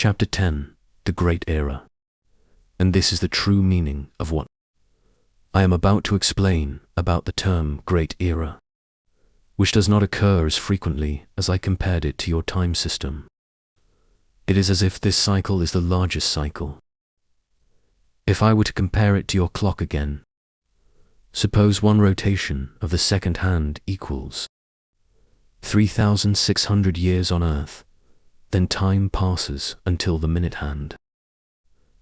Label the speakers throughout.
Speaker 1: Chapter 10. The Great Era. And this is the true meaning of what I am about to explain about the term Great Era, which does not occur as frequently as I compared it to your time system. It is as if this cycle is the largest cycle. If I were to compare it to your clock again, suppose one rotation of the second hand equals 3,600 years on Earth, then time passes until the minute hand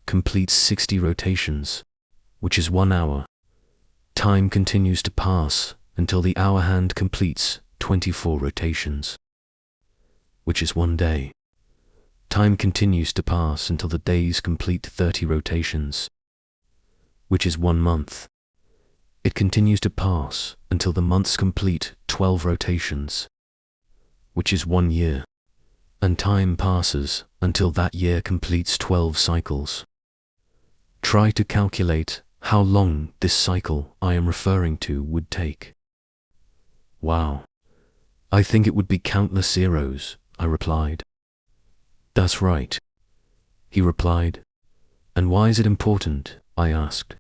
Speaker 1: completes 60 rotations, which is 1 hour. Time continues to pass until the hour hand completes 24 rotations, which is 1 day. Time continues to pass until the days complete 30 rotations, which is 1 month. It continues to pass until the months complete 12 rotations, which is 1 year. And time passes until that year completes 12 cycles. Try to calculate how long this cycle I am referring to would take. Wow, I think it would be countless zeros, I replied. That's right, he replied. And why is it important? I asked.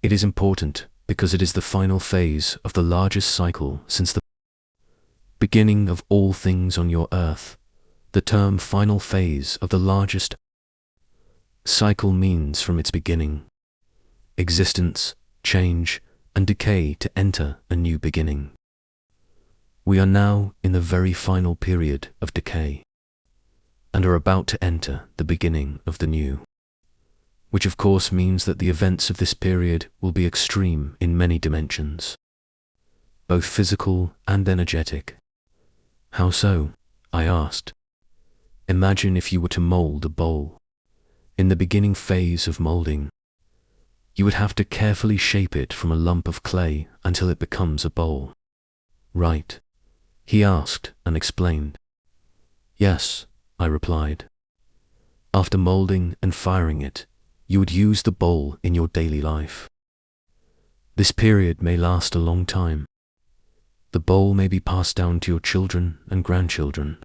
Speaker 1: It is important because it is the final phase of the largest cycle since the beginning of all things on your earth. The term final phase of the largest cycle means from its beginning, existence, change, and decay to enter a new beginning. We are now in the very final period of decay and are about to enter the beginning of the new, which of course means that the events of this period will be extreme in many dimensions, both physical and energetic. How so? I asked. Imagine if you were to mold a bowl. In the beginning phase of molding, you would have to carefully shape it from a lump of clay until it becomes a bowl. Right? He asked and explained. Yes, I replied. After molding and firing it, you would use the bowl in your daily life. This period may last a long time. The bowl may be passed down to your children and grandchildren.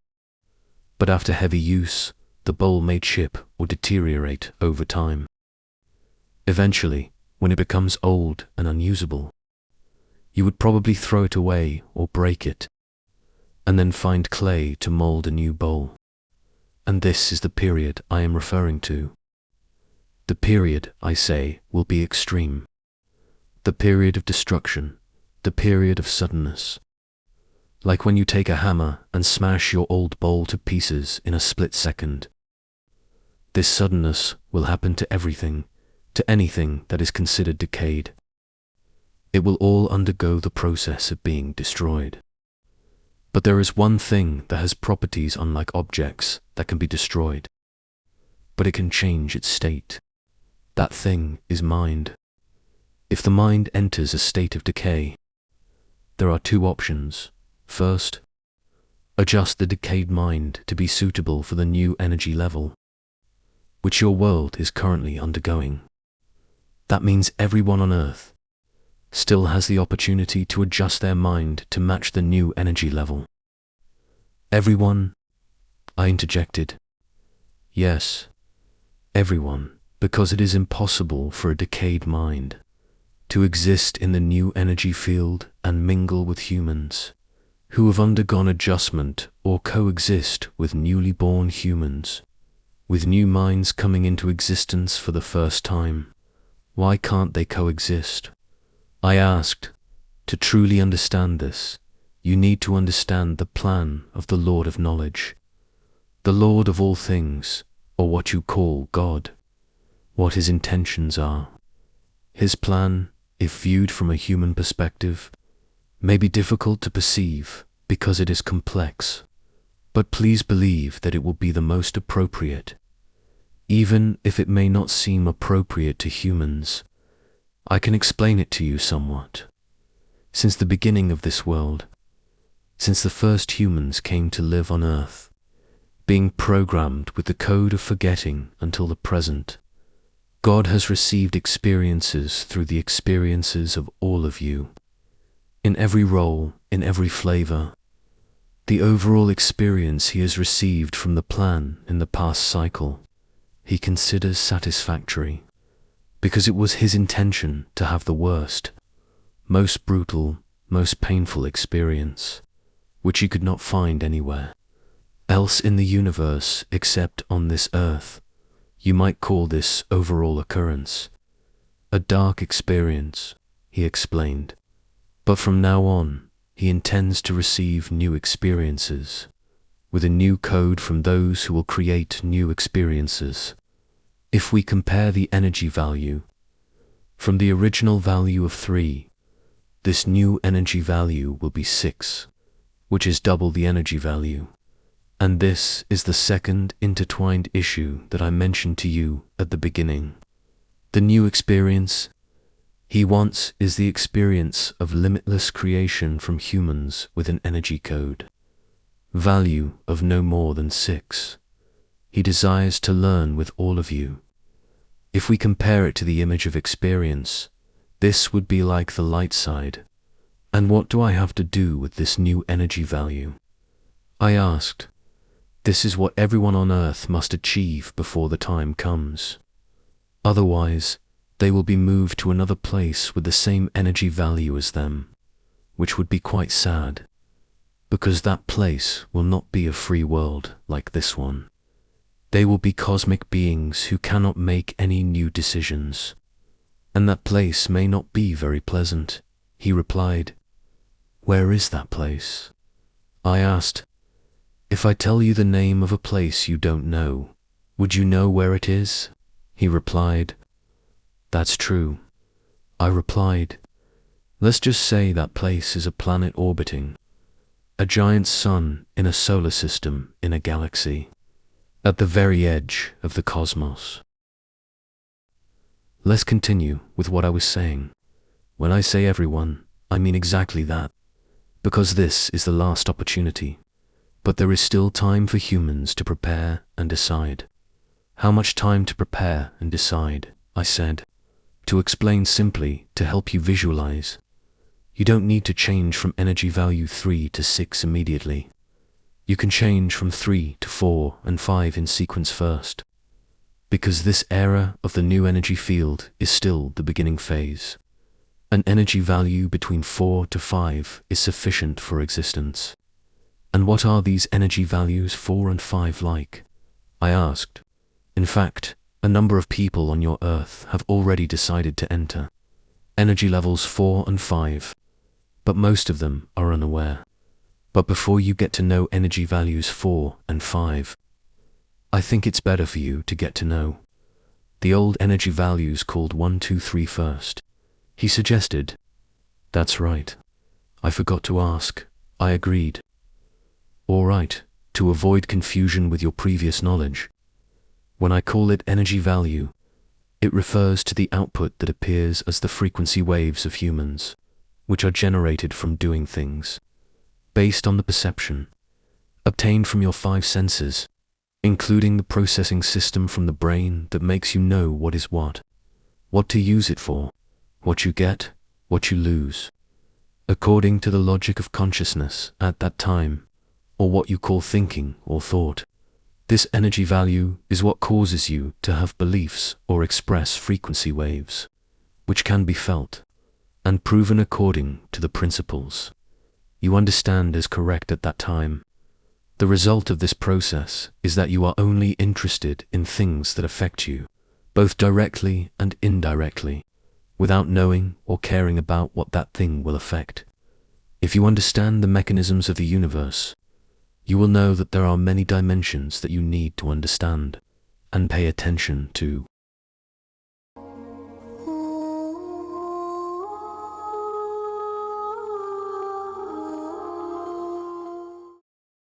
Speaker 1: But after heavy use, the bowl may chip or deteriorate over time. Eventually, when it becomes old and unusable, you would probably throw it away or break it, and then find clay to mold a new bowl. And this is the period I am referring to. The period, I say, will be extreme. The period of destruction, the period of suddenness. Like when you take a hammer and smash your old bowl to pieces in a split second. This suddenness will happen to everything, to anything that is considered decayed. It will all undergo the process of being destroyed. But there is one thing that has properties unlike objects that can be destroyed, but it can change its state. That thing is mind. If the mind enters a state of decay, there are two options. First, adjust the decayed mind to be suitable for the new energy level, which your world is currently undergoing. That means everyone on Earth still has the opportunity to adjust their mind to match the new energy level. Everyone? I interjected. Yes, everyone, because it is impossible for a decayed mind to exist in the new energy field and mingle with humans who have undergone adjustment or coexist with newly born humans, with new minds coming into existence for the first time. Why can't they coexist? I asked. To truly understand this, you need to understand the plan of the Lord of Knowledge, the Lord of all things, or what you call God, what his intentions are. His plan, if viewed from a human perspective, may be difficult to perceive because it is complex, but please believe that it will be the most appropriate, even if it may not seem appropriate to humans. I can explain it to you somewhat. Since the beginning of this world, since the first humans came to live on Earth, being programmed with the code of forgetting until the present, God has received experiences through the experiences of all of you. In every role, in every flavor, the overall experience he has received from the plan in the past cycle, he considers satisfactory, because it was his intention to have the worst, most brutal, most painful experience, which he could not find anywhere else in the universe except on this earth. You might call this overall occurrence a dark experience, he explained. But from now on, he intends to receive new experiences, with a new code from those who will create new experiences. If we compare the energy value from the original value of 3, this new energy value will be 6, which is double the energy value. And this is the second intertwined issue that I mentioned to you at the beginning. The new experience he wants is the experience of limitless creation from humans with an energy code, value of no more than 6. He desires to learn with all of you. If we compare it to the image of experience, this would be like the light side. And what do I have to do with this new energy value? I asked. This is what everyone on earth must achieve before the time comes. Otherwise, they will be moved to another place with the same energy value as them, which would be quite sad, because that place will not be a free world like this one. They will be cosmic beings who cannot make any new decisions, and that place may not be very pleasant, he replied. Where is that place? I asked. If I tell you the name of a place you don't know, would you know where it is? He replied. That's true. I replied. Let's just say that place is a planet orbiting a giant sun in a solar system in a galaxy, at the very edge of the cosmos. Let's continue with what I was saying. When I say everyone, I mean exactly that, because this is the last opportunity. But there is still time for humans to prepare and decide. How much time to prepare and decide? I said. To explain simply, to help you visualize. You don't need to change from energy value 3 to 6 immediately. You can change from 3 to 4 and 5 in sequence first. Because this era of the new energy field is still the beginning phase. An energy value between 4 to 5 is sufficient for existence. And what are these energy values 4 and 5 like? I asked. In fact, a number of people on your Earth have already decided to enter energy levels 4 and 5, but most of them are unaware. But before you get to know energy values 4 and 5, I think it's better for you to get to know the old energy values called 1, 2, 3 first. He suggested. That's right. I forgot to ask. I agreed. All right, to avoid confusion with your previous knowledge. When I call it energy value, it refers to the output that appears as the frequency waves of humans, which are generated from doing things, based on the perception, obtained from your 5 senses, including the processing system from the brain that makes you know what is what to use it for, what you get, what you lose, according to the logic of consciousness at that time, or what you call thinking or thought. This energy value is what causes you to have beliefs or express frequency waves, which can be felt and proven according to the principles you understand as correct at that time. The result of this process is that you are only interested in things that affect you, both directly and indirectly, without knowing or caring about what that thing will affect. If you understand the mechanisms of the universe, you will know that there are many dimensions that you need to understand and pay attention to.